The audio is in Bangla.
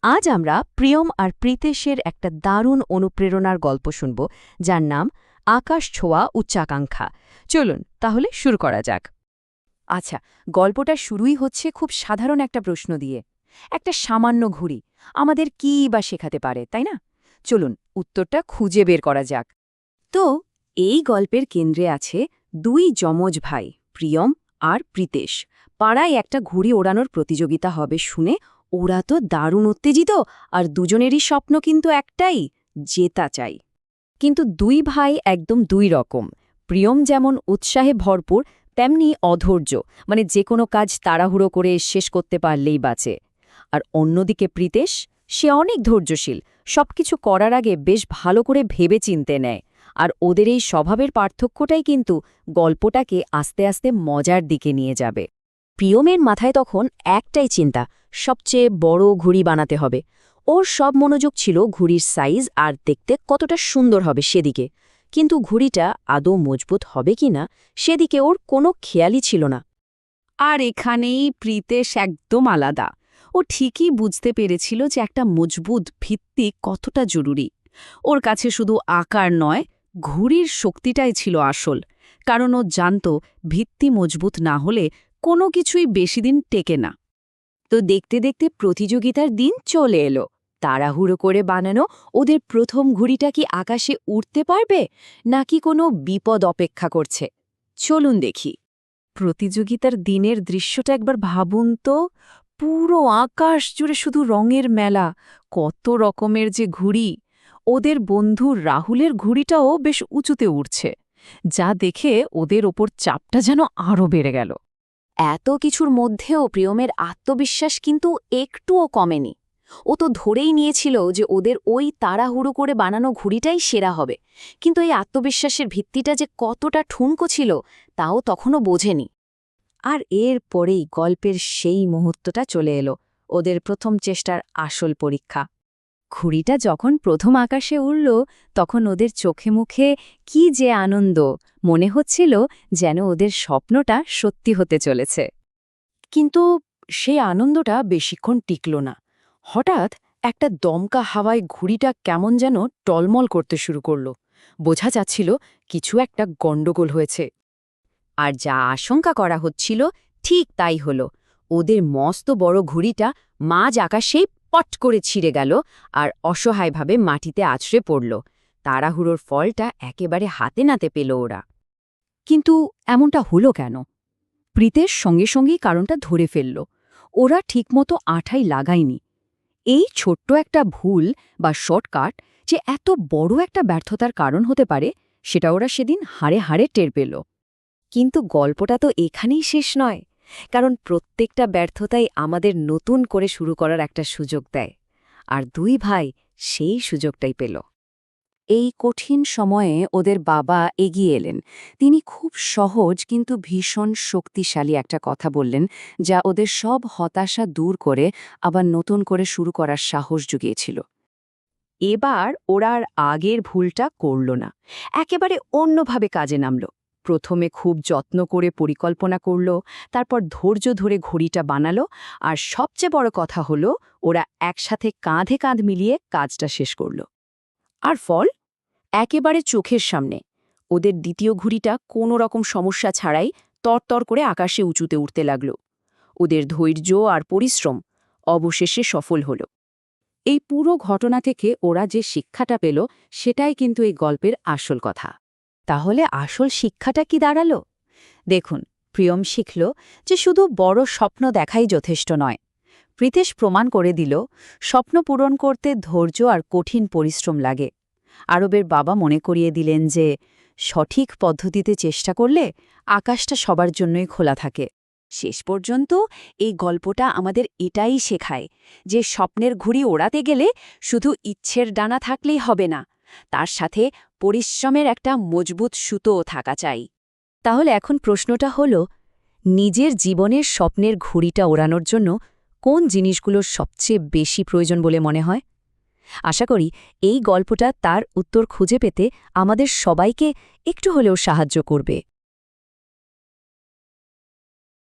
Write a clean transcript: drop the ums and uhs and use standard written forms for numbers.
আজ আমরা প্রিয়ম আর প্রীতেশের একটা দারুণ অনুপ্রেরণার গল্প শুনব, যার নাম আকাশ ছোঁয়া উচ্চাকাঙ্ক্ষা। চলুন তাহলে শুরু করা যাক। আচ্ছা, গল্পটা শুরুই হচ্ছে খুব সাধারণ একটা প্রশ্ন দিয়ে। একটা সামান্য ঘুড়ি আমাদের কী বা শেখাতে পারে, তাই না? চলুন উত্তরটা খুঁজে বের করা যাক। তো এই গল্পের কেন্দ্রে আছে দুই যমজ ভাই, প্রিয়ম আর প্রীতেশ। পাড়ায় একটা ঘুড়ি ওড়ানোর প্রতিযোগিতা হবে শুনে ওরা তো দারুণ উত্তেজিত, আর দুজনেরই স্বপ্ন কিন্তু একটাই, জেতা চাই। কিন্তু দুই ভাই একদম দুই রকম। প্রিয়ম যেমন উৎসাহে ভরপুর, তেমনি অধৈর্য, মানে যে কোনো কাজ তাড়াহুড়ো করে শেষ করতে পারলেই বাঁচে। আর অন্যদিকে প্রীতেশ, সে অনেক ধৈর্যশীল, সবকিছু করার আগে বেশ ভালো করে ভেবে চিনতে নেয়। আর ওদের এই স্বভাবের পার্থক্যটাই কিন্তু গল্পটাকে আস্তে আস্তে মজার দিকে নিয়ে যাবে। প্রিয়মের মাথায় তখন একটাই চিন্তা, সবচেয়ে বড় ঘুড়ি বানাতে হবে। ওর সব মনোযোগ ছিল ঘুড়ির সাইজ আর দেখতে কতটা সুন্দর হবে সেদিকে, কিন্তু ঘুড়িটা আদৌ মজবুত হবে কিনা সেদিকে ওর কোনো খেয়ালই ছিল না। আর এখানেই প্রীতেশ একদম আলাদা। ও ঠিকই বুঝতে পেরেছিল যে একটা মজবুত ভিত্তি কতটা জরুরি। ওর কাছে শুধু আকার নয়, ঘুড়ির শক্তিটাই ছিল আসল, কারণ ও জানত ভিত্তি মজবুত না হলে কোনো কিছুই বেশিদিন টেকে না। তো দেখতে দেখতে প্রতিযোগিতার দিন চলে এলো। তাড়াহুড়ো করে বানানো ওদের প্রথম ঘুড়িটা কি আকাশে উড়তে পারবে, নাকি কোনো বিপদ অপেক্ষা করছে? চলুন দেখি। প্রতিযোগিতার দিনের দৃশ্যটা একবার ভাবুন তো। পুরো আকাশ জুড়ে শুধু রঙের মেলা, কত রকমের যে ঘুড়ি। ওদের বন্ধু রাহুলের ঘুড়িটাও বেশ উঁচুতে উঠছে, যা দেখে ওদের ওপর চাপটা যেন আরও বেড়ে গেল। এত কিছুর মধ্যেও প্রিয়মের আত্মবিশ্বাস কিন্তু একটুও কমেনি। ও তো ধরেই নিয়েছিল যে ওদের ওই তাড়াহুড়ো করে বানানো ঘুড়িটাই সেরা হবে, কিন্তু এই আত্মবিশ্বাসের ভিত্তিটা যে কতটা ঠুনকো ছিল তাও তখনও বোঝেনি। আর এর পরেই গল্পের সেই মুহূর্তটা চলে এলো, ওদের প্রথম চেষ্টার আসল পরীক্ষা। ঘুড়িটা যখন প্রথম আকাশে উড়ল, তখন ওদের চোখে মুখে কি যে আনন্দ! মনে হচ্ছিল যেন ওদের স্বপ্নটা সত্যি হতে চলেছে। কিন্তু সেই আনন্দটা বেশিক্ষণ টিকল না। হঠাৎ একটা দমকা হাওয়ায় ঘুড়িটা কেমন যেন টলমল করতে শুরু করল। বোঝা যাচ্ছিল কিছু একটা গণ্ডগোল হয়েছে। আর যা আশঙ্কা করা হচ্ছিল ঠিক তাই হলো। ওদের মস্ত বড় ঘুড়িটা মাঝ আকাশেই পট করে ছিঁড়ে গেল আর অসহায়ভাবে মাটিতে আছড়ে পড়ল। তাড়াহুড়োর ফলটা একেবারে হাতে নাতে পেল ওরা। কিন্তু এমনটা হলো কেন? প্রীতেশ সঙ্গে সঙ্গেই কারণটা ধরে ফেলল। ওরা ঠিকমতো আঠাই লাগায়নি। এই ছোট্ট একটা ভুল বা শর্টকাট যে এত বড় একটা ব্যর্থতার কারণ হতে পারে, সেটা ওরা সেদিন হাড়ে হাড়ে টের পেল। কিন্তু গল্পটা তো এখানেই শেষ নয়, কারণ প্রত্যেকটা ব্যর্থতাই আমাদের নতুন করে শুরু করার একটা সুযোগ দেয়। আর দুই ভাই সেই সুযোগটাই পেল। এই কঠিন সময়ে ওদের বাবা এগিয়ে এলেন। তিনি খুব সহজ কিন্তু ভীষণ শক্তিশালী একটা কথা বললেন, যা ওদের সব হতাশা দূর করে আবার নতুন করে শুরু করার সাহস জুগিয়েছিল। এবার ওরা আর আগের ভুলটা করল না, একেবারে অন্যভাবে কাজে নামল। প্রথমে খুব যত্ন করে পরিকল্পনা করল, তারপর ধৈর্য ধরে ঘড়িটা বানালো, আর সবচেয়ে বড় কথা হলো ওরা একসাথে কাঁধে কাঁধ মিলিয়ে কাজটা শেষ করল। আর ফল একেবারে চোখের সামনে। ওদের দ্বিতীয় ঘুড়িটা কোনো রকম সমস্যা ছাড়াই তরতর করে আকাশে উঁচুতে উঠতে লাগল। ওদের ধৈর্য আর পরিশ্রম অবশেষে সফল হল। এই পুরো ঘটনা থেকে ওরা যে শিক্ষাটা পেল, সেটাই কিন্তু এই গল্পের আসল কথা। তাহলে আসল শিক্ষাটা কি দাঁড়ালো? দেখুন, প্রিয়ম শিখল যে শুধু বড় স্বপ্ন দেখাই যথেষ্ট নয়। প্রীতেশ প্রমাণ করে দিল স্বপ্ন পূরণ করতে ধৈর্য আর কঠিন পরিশ্রম লাগে। আরবের বাবা মনে করিয়ে দিলেন যে সঠিক পদ্ধতিতে চেষ্টা করলে আকাশটা সবার জন্যই খোলা থাকে। শেষ পর্যন্ত এই গল্পটা আমাদের এটাই শেখায় যে স্বপ্নের ঘুড়ি ওড়াতে গেলে শুধু ইচ্ছের ডানা থাকলেই হবে না, তার সাথে পরিশ্রমের একটা মজবুত সুতোও থাকা চাই। তাহলে এখন প্রশ্নটা হলো, নিজের জীবনের স্বপ্নের ঘুড়িটা ওড়ানোর জন্য কোন জিনিসগুলোর সবচেয়ে বেশি প্রয়োজন বলে মনে হয়? আশা করি এই গল্পটা তার উত্তর খুঁজে পেতে আমাদের সবাইকে একটু হলেও সাহায্য করবে।